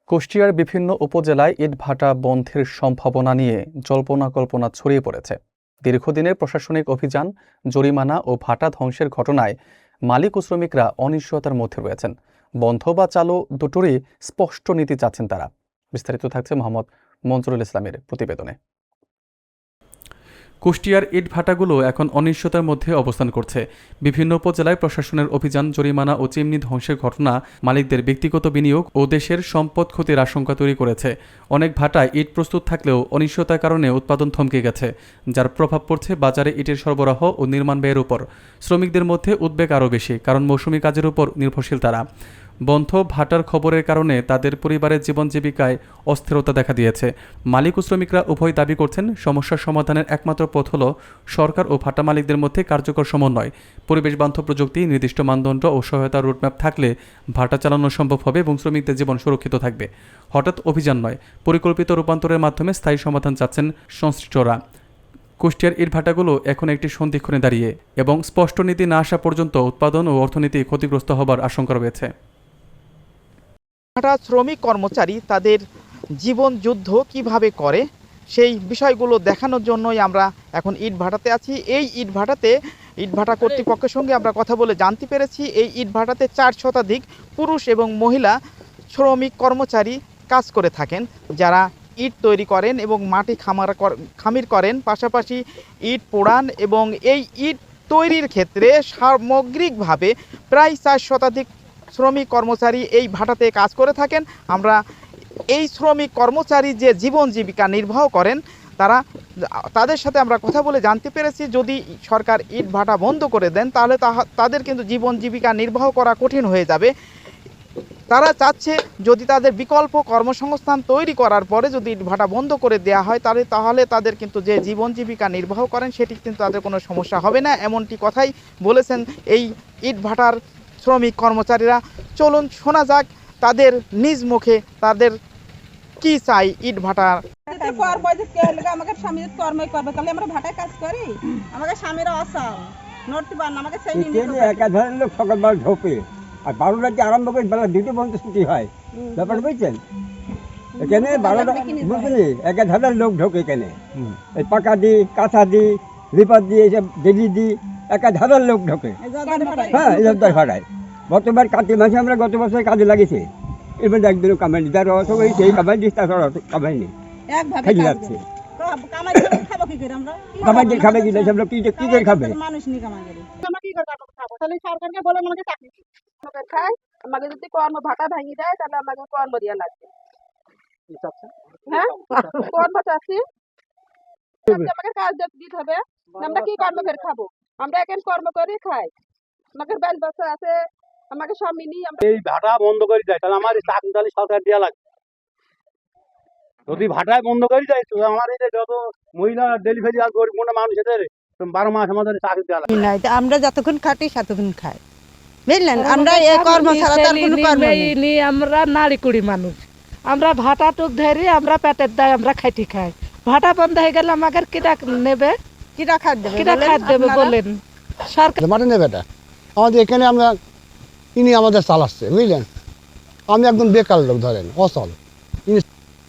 কুষ্টিয়ার বিভিন্ন উপজেলায় ইটভাটা বন্ধের সম্ভাবনা নিয়ে জল্পনা-কল্পনা ছড়িয়ে পড়েছে। দীর্ঘদিনের প্রশাসনিক অভিযান, জরিমানা ও ভাটা ধ্বংসের ঘটনায় মালিক ও শ্রমিকরা অনিশ্চয়তার মধ্যে রয়েছেন। বন্ধ বা চালু দুটোরই স্পষ্ট নীতি চাচ্ছেন তারা। বিস্তারিত থাকছে মোহাম্মদ মঞ্জুরুল ইসলামের প্রতিবেদনে। কুষ্টিয়ার ইটভাটাগুলো এখন অনিশ্চয়তার মধ্যে অবস্থান করছে। বিভিন্ন উপজেলায় প্রশাসনের অভিযান, জরিমানা ও চিমনি ধ্বংসের ঘটনা মালিকদের ব্যক্তিগত বিনিয়োগ ও দেশের সম্পদ ক্ষতির আশঙ্কা তৈরি করেছে। অনেক ভাটায় ইট প্রস্তুত থাকলেও অনিশ্চয়তার কারণে উৎপাদন থমকে গেছে, যার প্রভাব পড়ছে বাজারে ইটের সরবরাহ ও নির্মাণ ব্যয়ের উপর। শ্রমিকদের মধ্যে উদ্বেগ আরও বেশি, কারণ মৌসুমি কাজের উপর নির্ভরশীল তারা। বন্ধ ভাটার খবরের কারণে তাদের পরিবারের জীবন জীবিকায় অস্থিরতা দেখা দিয়েছে। মালিক ও শ্রমিকরা উভয় দাবি করছেন, সমস্যার সমাধানের একমাত্র পথ হল সরকার ও ভাটা মালিকদের মধ্যে কার্যকর সমন্বয়। পরিবেশ বান্ধব প্রযুক্তি, নির্দিষ্ট মানদণ্ড ও সহায়তার রুটম্যাপ থাকলে ভাটা চালানো সম্ভব হবে এবং শ্রমিকদের জীবন সুরক্ষিত থাকবে। হঠাৎ অভিযান নয়, পরিকল্পিত রূপান্তরের মাধ্যমে স্থায়ী সমাধান চাচ্ছেন সংশ্লিষ্টরা। কুষ্টিয়ার ইটভাটাগুলো এখন একটি সন্ধিক্ষণে দাঁড়িয়ে এবং স্পষ্ট নীতি না আসা পর্যন্ত উৎপাদন ও অর্থনীতি ক্ষতিগ্রস্ত হবার আশঙ্কা রয়েছে। শ্রমিক কর্মচারী তাদের জীবন যুদ্ধ কিভাবে করে সেই বিষয়গুলো দেখানোর জন্যই আমরা এখন ইটভাটাতে আছি। এই ইটভাটা কর্তৃপক্ষের সঙ্গে আমরা কথা বলে জানতে পেরেছি, এই ইটভাটাতে 4 শতাধিক পুরুষ এবং মহিলা শ্রমিক কর্মচারী কাজ করে থাকেন, যারা ইট তৈরি করেন এবং মাটি খামির করেন, পাশাপাশি ইট পোড়ান এবং এই ইট তৈরির ক্ষেত্রে সামগ্রিকভাবে প্রায় 4 শতাধিক শ্রমিক কর্মচারী এই ভাটাতে কাজ করে থাকেন। আমরা এই শ্রমিক কর্মচারী যে জীবন জীবিকা নির্বাহ করেন তাদের সাথে আমরা কথা বলে জানতে পেরেছি, যদি সরকার ইট ভাটা বন্ধ করে দেন তাহলে তাদের কিন্তু জীবন জীবিকা নির্বাহ করা কঠিন হয়ে যাবে। তারা চাচ্ছে যদি তাদের বিকল্প কর্মসংস্থান তৈরি করার পরে যদি ইট ভাটা বন্ধ করে দেওয়া হয় তাহলে তাদের কিন্তু যে জীবন জীবিকা নির্বাহ করেন সেটি কিন্তু তাদের কোনো সমস্যা হবে না, এমনটি কথাই বলেছেন এই ইট ভাটার শ্রমিক কর্মচারীরা। চলুন শোনা যাক তাদের নিজ মুখে তাদের কি চাই ইট ভাটা। আমাকে স্বামী কর্ম করবে তাহলে আমরা ভাটায় কাজ করি, আমাকে স্বামীরা অসাল নড়তে পার না, আমাকে সেই একা ধরেন লোক সকালবেলা ঢোকে আর 12টাকে আরম্ভ করে বেলা 2টা পর্যন্ত ছুটি হয়। ব্যাপার বুঝছেন, এখানে 12টা বুঝলি একা ধরেন লোক ঢোকে এখানে, এই পাকা দি কাঁথা দি লিপার দিয়ে এসব ডেলি দি একা ধারার লোক ঢোকে। হ্যাঁ, এই জব্দার ভাড়ায় গতবার কাতি মাসে আমরা গত বছর কাজে লাগিয়েছি, এবার একদিনও কামাইনি, যার অর্থ ওই সেই কামাই দিস তার অর্থ কামাইনি, খেয়ে যাচ্ছে। কামাই দিয়ে খাবে কি সব লোক কি করে খাবে? আমাকে যদি কর্ম ভাটা ভেঙে দেয় তাহলে আমাকে কর্ম দেওয়া লাগবে। হ্যাঁ, কর্ম চাচ্ছি, আমাকে কাজ দিতে হবে। আমরা কি কর্ম করে খাবো? আমরা এখন কর্ম করে খাই, আমাকে বেল বাচ্চা আছে, আমাকে স্বামী নেই। এই ভাটা বন্ধ করে দেয় তাহলে আমার চাকরি তাহলে সরকার দেওয়া লাগবে। যদি ভাটায় বন্ধ করে দেয় তো আমার এই যত মহিলা ডেলিভারি আর গরিব মোটা মানুষ এদের 12 মাস আমাদের চাকরি দেওয়া লাগবে। আমরা যতক্ষণ খাটি ততক্ষণ খাই, বুঝলেন? আমরা এই কর্ম ছাড়া তার কোনো কর্ম নেই। আমরা নারী কুড়ি মানুষ, আমরা ভাটা টুক ধরে আমরা পেটের দায় আমরা খাইতে খাই। ভাটা বন্ধ হয়ে গেলে আমাদের কিটা নেবে, কিটা খাদ দেবে বলেন? সরকার মাঠে নেবে এটা আমাদের এখানে আমরা ইনি আমাদের চালাচ্ছে, বুঝলেন? আমি একদম বেকার লোক, ধরেন অচল।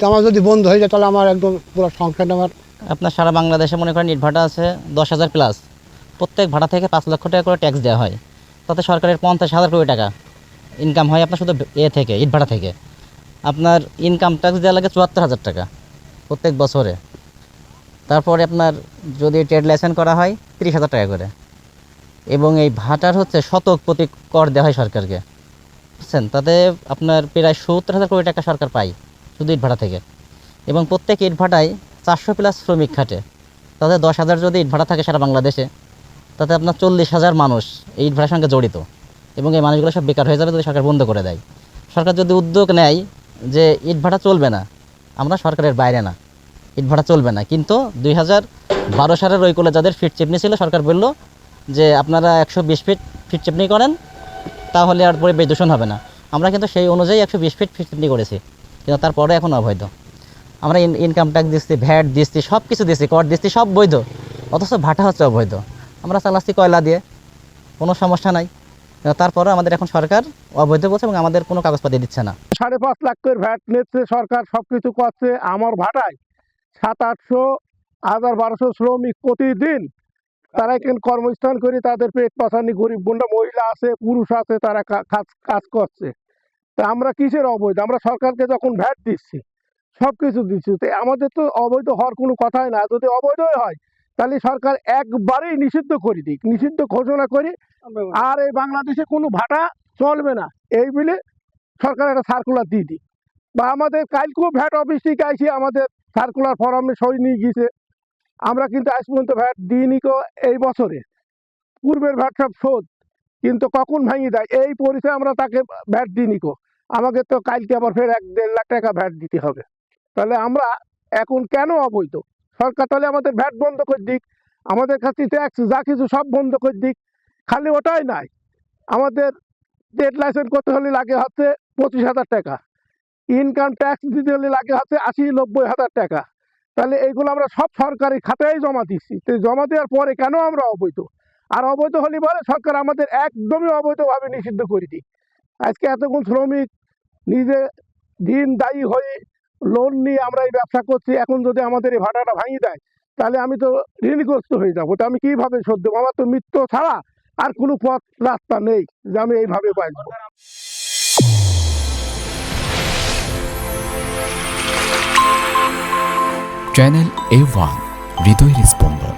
আমার যদি বন্ধ হয়ে যায় তাহলে আমার একদম পুরো সংখ্যাটা আমার। আপনার সারা বাংলাদেশে মনে করেন ইট ভাটা আছে 10,000 প্লাস, প্রত্যেক ভাটা থেকে 5 লক্ষ টাকা করে ট্যাক্স দেওয়া হয়, তাতে সরকারের 50,000 কোটি টাকা ইনকাম হয় আপনার শুধু থেকে ইট ভাটা থেকে। আপনার ইনকাম ট্যাক্স দেওয়া লাগে 74,000 টাকা প্রত্যেক বছরে। তারপরে আপনার যদি ট্রেড লাইসেন্স করা হয় 30,000 টাকা করে, এবং এই ভাটার হচ্ছে শতক প্রতি কর দেওয়া হয় সরকারকে, বুঝছেন? তাতে আপনার প্রায় 70,000 কোটি টাকা সরকার পায় শুধু ইট ভাটা থেকে। এবং প্রত্যেক ইট ভাটায় 400 প্লাস শ্রমিক খাটে, তাতে 10,000 যদি ইট ভাটা থাকে সারা বাংলাদেশে, তাতে আপনার 40,000 মানুষ এই ইট ভাটার সঙ্গে জড়িত, এবং এই মানুষগুলো সব বেকার হয়ে যাবে যদি সরকার বন্ধ করে দেয়। সরকার যদি উদ্যোগ নেয় যে ইট ভাটা চলবে না, আমরা সরকারের বাইরে না, ইট ভাটা চলবে না, কিন্তু 2012 সালের ওই কোলে যাদের ফিট চিপনি ছিল সরকার বলল যে আপনারা 120 ফিট ফিট চিপনি করেন তাহলে আর পরিবেশ দূষণ হবে না। আমরা কিন্তু সেই অনুযায়ী 120 ফিট ফিট চিপনি করেছি, কিন্তু তারপরে এখন অবৈধ। আমরা ইনকাম ট্যাক্স দিচ্ছি, ভ্যাট দিচ্ছি, সব কিছু দিচ্ছি, কর দিচ্ছি, সব বৈধ, অথচ ভাটা হচ্ছে অবৈধ। আমরা চালাচ্ছি কয়লা দিয়ে, কোনো সমস্যা নাই, তারপরে আমাদের এখন সরকার অবৈধ বলছে এবং আমাদের কোনো কাগজপাতি দিচ্ছে না। 5.5 লাখ করে ভ্যাট নিচ্ছে সরকার, সবকিছু করছে। আমার ভাটায় 700-800 1,000-1,200 শ্রমিক প্রতিদিন তারা এখানে কর্মস্থান করে তাদের পেট পাচানি, গরিব গুন্ডা মহিলা আছে, পুরুষ আছে, তারা কাজ করছে। তা আমরা কিসের অবৈধ? আমরা সরকারকে যখন ভ্যাট দিচ্ছি, সবকিছু দিচ্ছি, তো আমাদের তো অবৈধ হওয়ার কোনো কথাই না। যদি অবৈধই হয় তাহলে সরকার একবারেই নিষিদ্ধ করে দিক, নিষিদ্ধ ঘোষণা করি, আর এই বাংলাদেশে কোনো ভাটা চলবে না এই বলে সরকার একটা সার্কুলার দিয়ে দিক। বা আমাদের কালকেও ভ্যাট অফিস থেকে আইসি আমাদের সার্কুলার ফর্মে সই নিয়ে গিয়েছে। আমরা কিন্তু আজ পর্যন্ত ভ্যাট দিইনি কো, এই বছরে পূর্বের ভ্যাট সব শোধ, কিন্তু কখন ভাঙিয়ে দেয় এই পরিচয় আমরা তাকে ভ্যাট দিইনি কো। আমাকে তো কালকে আবার ফের 1-1.5 লাখ টাকা ভ্যাট দিতে হবে। তাহলে আমরা এখন কেন অবৈধ? সরকার তাহলে আমাদের ভ্যাট বন্ধ করে দিক, আমাদের কাছে ট্যাক্স যা কিছু সব বন্ধ করে দিক। খালি ওটাই নাই, আমাদের ট্রেড লাইসেন্স করতে হলে লাগে হচ্ছে 25,000 টাকা, ইনকাম ট্যাক্স দিতে হলে লাগে হচ্ছে 80-90 হাজার টাকা। তাহলে এইগুলো আমরা সব সরকারি খাতায় জমা দিচ্ছি, তো জমা দেওয়ার পরে কেন আমরা অবৈধ? আর অবৈধ হলে বলে সরকার আমাদের একদমই অবৈধভাবে নিষিদ্ধ করে দিই। আজকে এতক্ষণ শ্রমিক নিজে দিন দায়ী হয়ে লোন নিয়ে আমরা এই ব্যবসা করছি, এখন যদি আমাদের এই ভাটাটা ভাঙিয়ে দেয় তাহলে আমি তো ঋণগ্রস্ত হয়ে যাবো। তো আমি কীভাবে শোধ দেবো? আমার তো মৃত্যু ছাড়া আর কোনো পথ রাস্তা নেই যে আমি এইভাবে বাঁচবো। চ্যানেল A1 হৃদয়ের স্পন্দন।